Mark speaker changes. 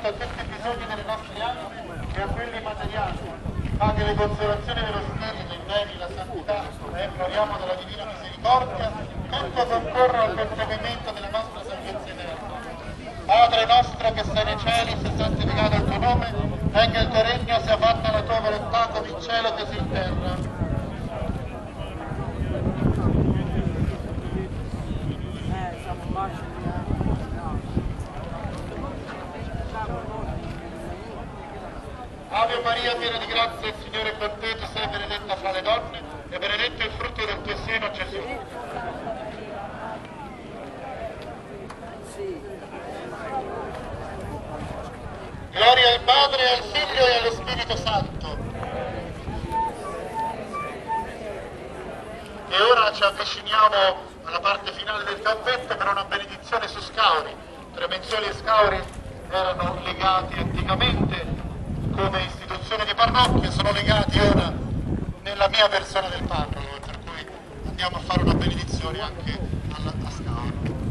Speaker 1: tanto a tutti i bisogni delle nostre anime e a quelli materiali, ma che le consolazioni dello spirito, i beni, la santità, e imploriamo della divina misericordia, tutto concorra al conseguimento della nostra salvezza eterna. Padre nostro che sei nei cieli, sia santificato il tuo nome, venga il tuo regno, sia fatta la tua volontà come in cielo così in terra. Ave Maria, piena di grazia, il Signore è con te, tu sei benedetta fra le donne e benedetto il frutto del tuo seno, Gesù. Gloria al Padre, al Figlio e allo Spirito Santo. E ora ci avviciniamo alla parte finale del campetto per una benedizione su Scauri. Tremenzuoli e Scauri erano legati anticamente come istituzione di parrocchia, sono legati ora nella mia persona del parroco, per cui andiamo a fare una benedizione anche a Scauri.